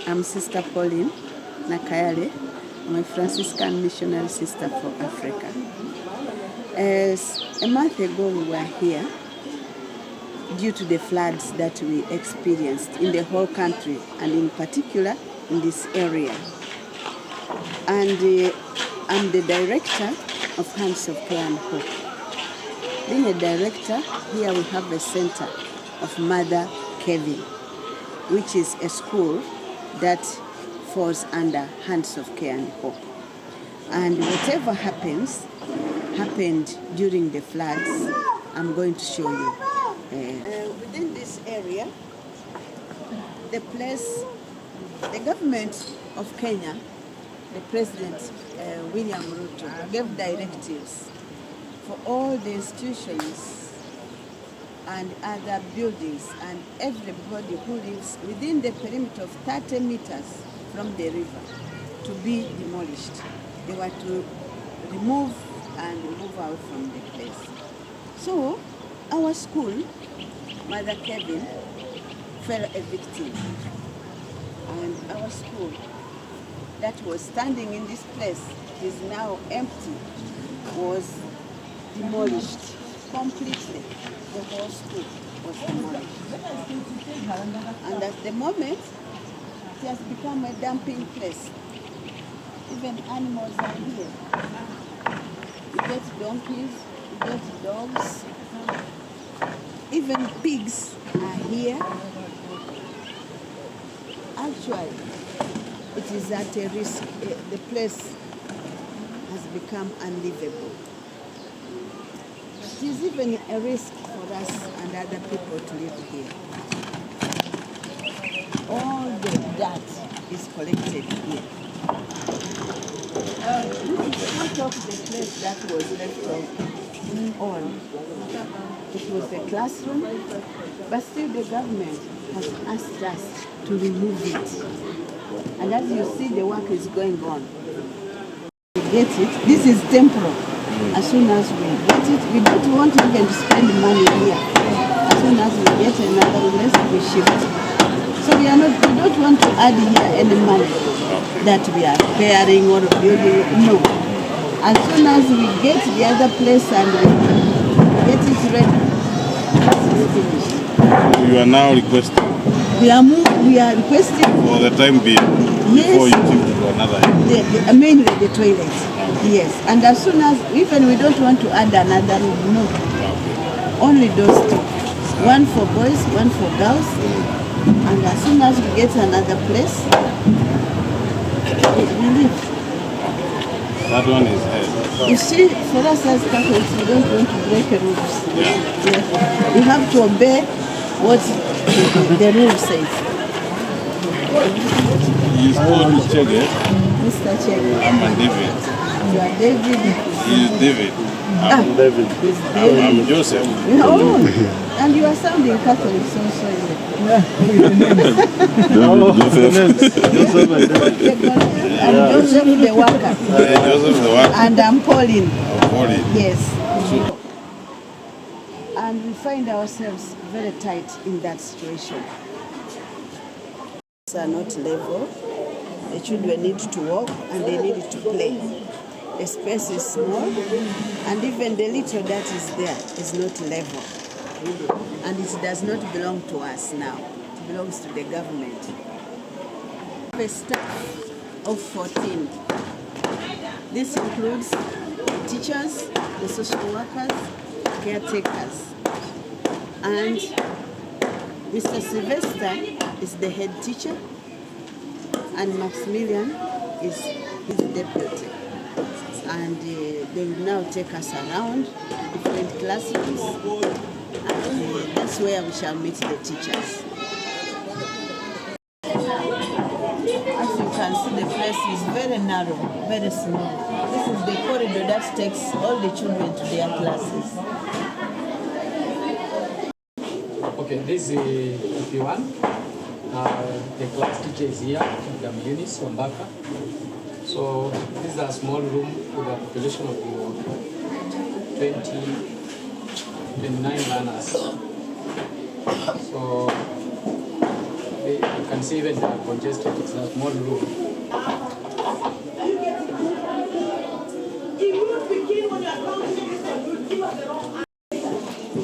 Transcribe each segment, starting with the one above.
I'm Sister Pauline Nakayale. I'm a Franciscan missionary sister for Africa. As a month ago, we were here due to the floods that we experienced in the whole country and in particular in this area. And I'm the director of Hands of Prayer and Hope. Being a director, here we have a center of Mother Kevin, which is a school that falls under Hands of Care and Hope. And whatever happened during the floods, I'm going to show you. Within this area, the government of Kenya, the President William Ruto, gave directives for all the institutions and other buildings and everybody who lives within the perimeter of 30 meters from the river to be demolished. They were to remove out from the place. So our school, Mother Kevin, fell a victim. And our school that was standing in this place is now empty, was demolished completely. The whole school was demolished. And at the moment, it has become a dumping place. Even animals are here. You get donkeys, you get dogs, even pigs are here. Actually, it is at a risk. The place has become unlivable. It is even a risk for us and other people to live here. All the dirt is collected here. This is part of the place that was left on. It was a classroom, but still the government has asked us to remove it. And as you see, the work is going on. We get it. This is temporal. As soon as we get it, we don't want even to spend money here. As soon as we get another place, we shift. So we don't want to add here any money that we are repairing or building. No. As soon as we get the other place and we get it ready, it's finished. So you are now requesting? We are requesting for the time being, yes, before you shift to another area? Mainly the toilet, yes. And as soon as, even we don't want to add another room, no. Only those two. One for boys, one for girls. And as soon as we get another place, we leave. That one is head. You see, for us as Catholics, we don't want to break the rules. Yeah. We have to obey what the rule says. He is called Chege. Mr. Chege. I'm David. You are David. He is David. I'm David. I'm Joseph. Oh, and you are sounding Catholic also. I'm Joseph the worker. Joseph the worker. And I'm Pauline. Pauline. Yes. And we find ourselves very tight in that situation. Are not level. The children need to walk and they need to play. The space is small, and even the little that is there is not level. And it does not belong to us now. It belongs to the government. We have a staff of 14. This includes the teachers, the social workers, caretakers. And Mr. Sylvester is the head teacher, and Maximilian is his deputy. And they will now take us around different classrooms, and that's where we shall meet the teachers. As you can see, the place is very narrow, very small. This is the corridor that takes all the children to their classes. Okay, this is P1. The class teacher is here, Madam Eunice Wambaka. So this is a small room with a population of 29 learners. So you can see even they are congested. It's a small room.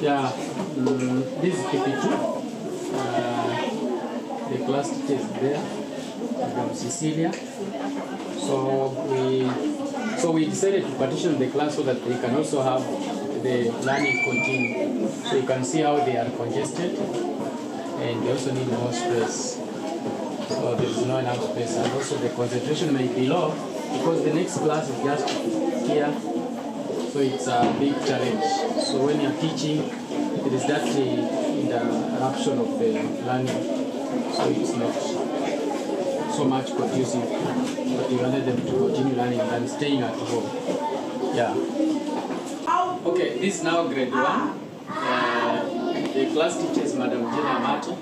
Yeah, this is PP2. The class teacher is there, from Cecilia. So we decided to partition the class so that they can also have the learning continue. So you can see how they are congested, and they also need more space. So there is not enough space, and also the concentration may be low because the next class is just here. So it's a big challenge. So when you're teaching, it is that interruption of the learning. So it's not so much conducive, but you wanted them to continue learning and staying at home. Yeah. Okay, this is now grade 1. The class teacher is Madam Jenna Marty,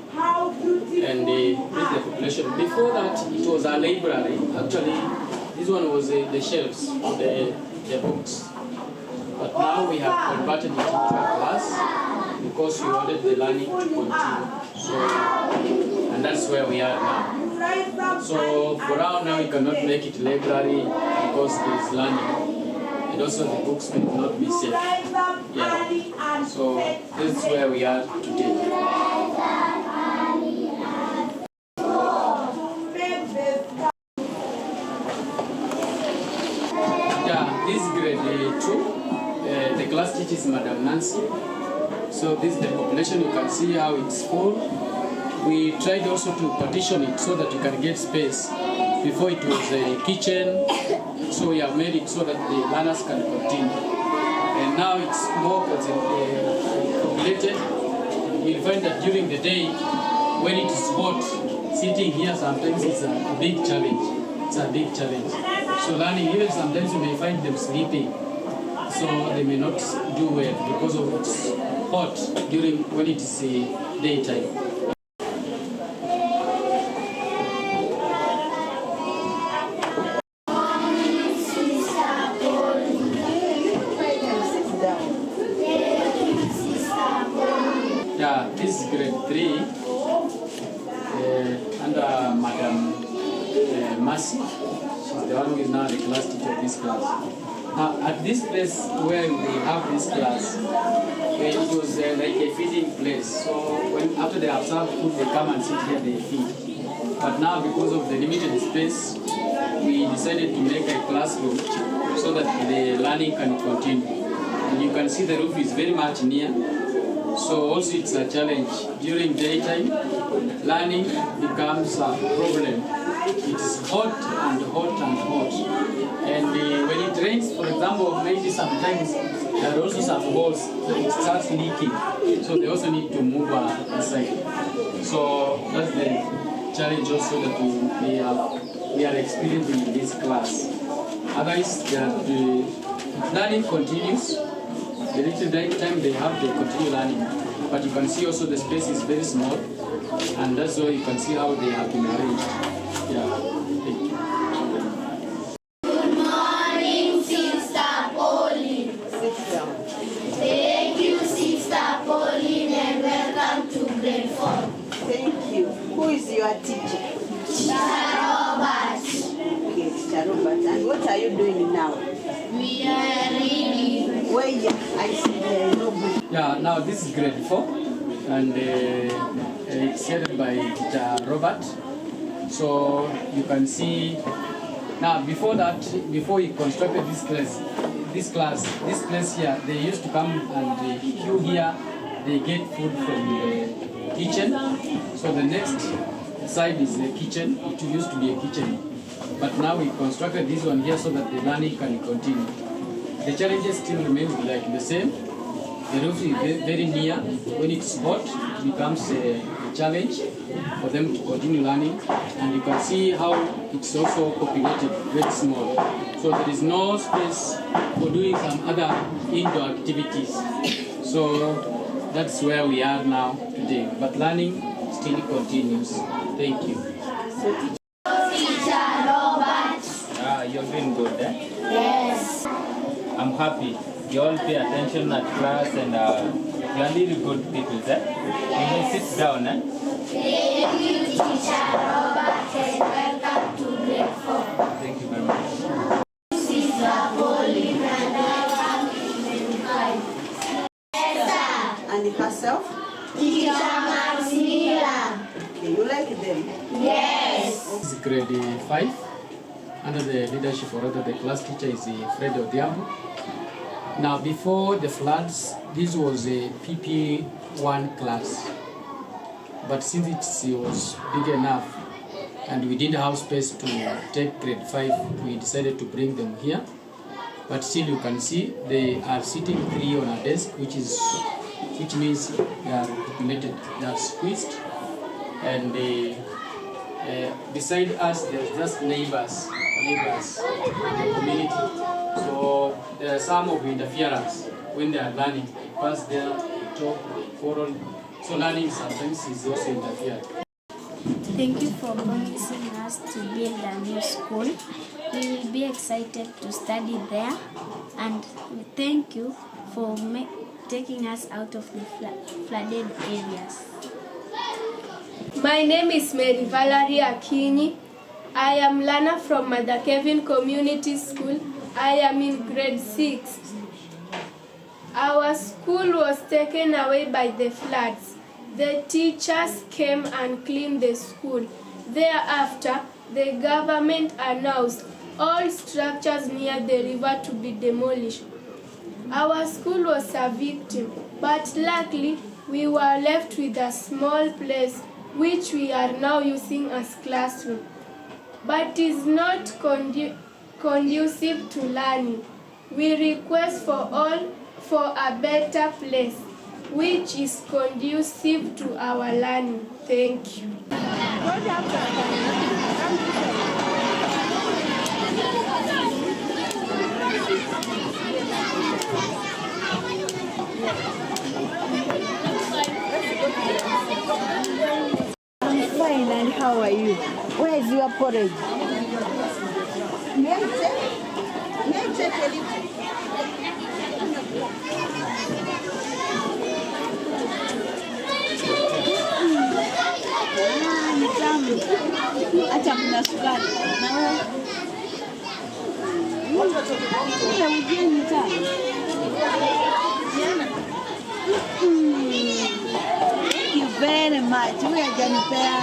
and this is the population. Before that, it was a library. Actually, this one was the shelves, the books. But now we have converted it into a class because we wanted the learning to continue. So, and that's where we are now. So for now we cannot make it library because there is learning. And also the books may not be safe. Yeah. So this is where we are today. Yeah, this is grade 2. The class teacher is Madam Nancy. So this is the population. You can see how it's full. We tried also to partition it so that you can get space. Before it was a kitchen, so we have made it so that the learners can continue. And now it's more populated. You'll find that during the day, when it is hot, sitting here sometimes is a big challenge. It's a big challenge. So learning, even sometimes you may find them sleeping. So they may not do well because of it's hot during when it is daytime. Yeah, this is grade 3 under Madam Mercy. She's the one who is now the class teacher of this class. At this place where we have this class, it was like a feeding place. So when after they have served food, they come and sit here, they feed. But now because of the limited space, we decided to make a classroom so that the learning can continue. And you can see the roof is very much near. So also it's a challenge. During daytime, learning becomes a problem. It's hot and hot and hot. And when it rains, for example, maybe sometimes there are also some holes that it starts leaking. So they also need to move inside. So that's the challenge also that we are experiencing in this class. Otherwise, the learning continues. The little time they have, they continue learning. But you can see also the space is very small, and that's why you can see how they have been arranged. Yeah, thank you. Good morning, Sister Pauline. Sit down. Thank you, Sister Pauline, and welcome to grade 4. Thank you. Who is your teacher? Teacher Robert. Okay, Teacher Robert. And what are you doing now? We are reading. Where I see there is no book. Yeah, now this is grade 4, and it's headed by Teacher Robert. So you can see now before that, before he constructed this place here, they used to come and queue here. They get food from the kitchen. So the next side is the kitchen. It used to be a kitchen, but now we constructed this one here so that the learning can continue. The challenges still remain like the same. The roof is very near. When it's hot, it becomes a challenge for them to continue learning. And you can see how it's also populated, very small. So there is no space for doing some other indoor activities. So that's where we are now today. But learning still continues. Thank you. Teacher Robert. You're doing good, eh? Yes. I'm happy. You all pay attention at class and you're really good people, eh? You may sit down, eh? Thank you, Teacher Robert and welcome to grade 4. Thank you very much. Sister Pauline and welcome to grade 5. And herself? Teacher Maximilian. Okay, you like them? Yes. This is grade 5. Under the leadership or rather the class teacher is Fred Odhiambo. Now before the floods, this was a PP1 class. But since it was big enough and we didn't have space to take grade 5, we decided to bring them here. But still you can see they are sitting 3 on a desk, which means they are populated, they are squeezed. And beside us there's just neighbors in the community. So there are some of interference when they are learning. They pass their talk, oral. So learning sometimes is also interfered. Thank you for promising us to build a new school. We will be excited to study there, and we thank you for taking us out of the flooded areas. My name is Mary Valerie Akinyi. I am Lana from Mother Kevin Community School. I am in grade 6. Our school was taken away by the floods. The teachers came and cleaned the school. Thereafter, the government announced all structures near the river to be demolished. Our school was a victim, but luckily we were left with a small place which we are now using as classroom. But is not conducive to learning. We request for a better place which is conducive to our learning. Thank you. I'm fine, and how are you? Where is your porridge? May I check a little? Ni tamu. Acha kuna sukari. Na wewe? Ile ujie ni tamu. Thank you very much. Huyu hajanipea.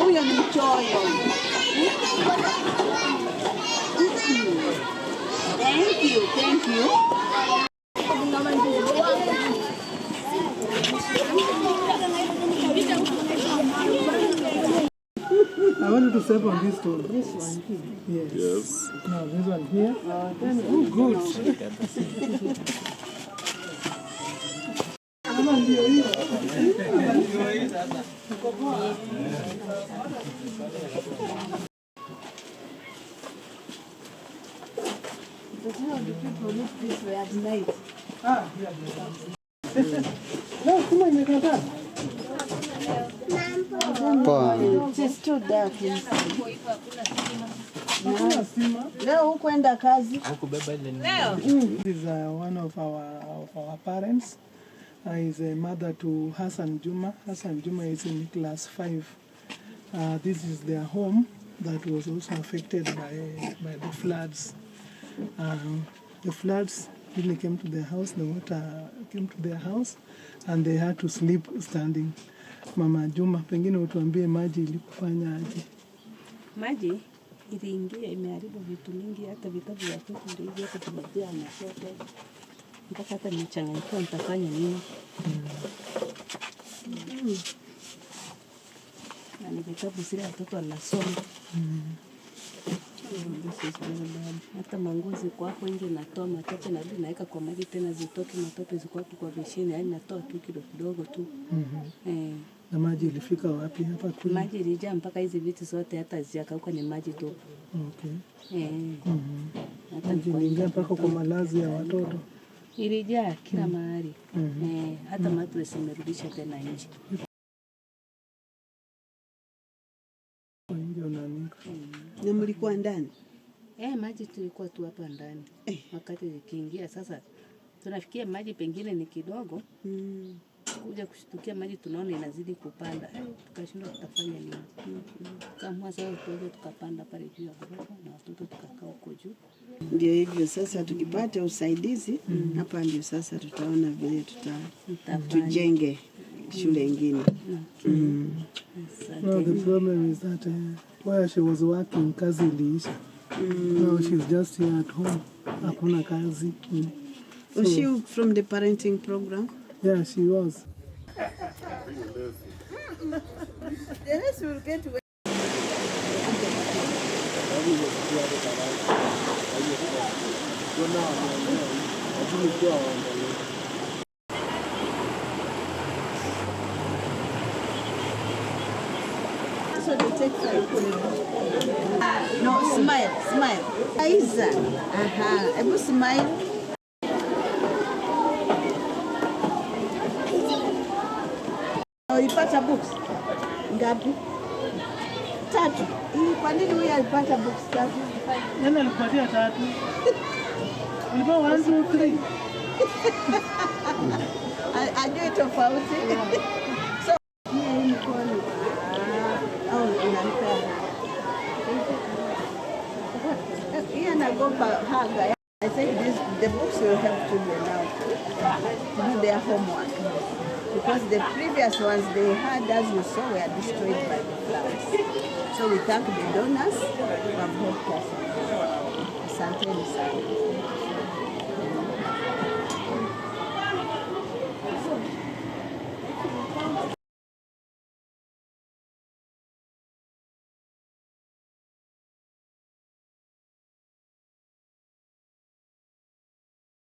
Huyo ni mchoyo. Thank you, thank you. I wanted to step on this stool. This one here. Yes. No, this one here. Oh, good. But how do people live this way at night? No, come on, you can tell. It's too dark inside. Leo hukwenda kazi? This is one of our parents. Is a mother to Hassan Juma. Hassan Juma is in class 5. This is their home that was also affected by the floods. The floods really came to their house, the water came to their house, and they had to sleep standing. Mama Juma, pengine utuambie maji ilikufanya aje? Maji iliingia imeharibu vitu mingi, hata vitabu vya watoto ndio hivyo hata tumejaa na sote. Mpaka hata nimechanganyikiwa nitafanya nini? Na ni vitabu zile watoto wanasoma. Hata manguo ziko hapo nje, natoa matope na rudi naweka kwa maji tena zitoke matope, ziko hapo kwa besheni, yaani natoa tu kidogo tu. Na maji ilifika wapi hapa kule? Maji ilijaa mpaka hizi vitu zote hata zijakauka, ni maji tu. Okay. Hata iliingia mpaka kwa malazi ya watoto. Ilijaa kila mahali. Hata mattress imerudisha tena nje. Na mlikuwa ndani? Maji tulikuwa tu hapa ndani. Wakati ikiingia sasa tunafikia maji pengine ni kidogo. kuja kushtukia maji tunaona inazidi kupanda. Tukashindwa tutafanya nini. Kama sasa tuweze tukapanda pale juu ya ghorofa na watoto tukakaa huko juu. Ndio hivyo sasa, tukipata usaidizi hapa ndio sasa tutaona vile tujenge shule ingine. No, the problem is that where she was working, kazi iliisha. Now she's just here at home. Hakuna kazi. Was she from the parenting program? Yeah, she was. The rest will get away. So they take no, smile. Aiza. Aha. Ebu smile. Ulipata books ngapi? 3. Kwa nini huyu alipata books 3? Nani alipatia 3? Ulikuwa 1 2 3. Ajue tofauti. So hii mkono au inanipea. Hii anagopa haga. I think the books will help children now to do their homework. Because the previous ones they had, as you saw, were destroyed by the floods. So we thank the donors who have helped us. Asanteni sana.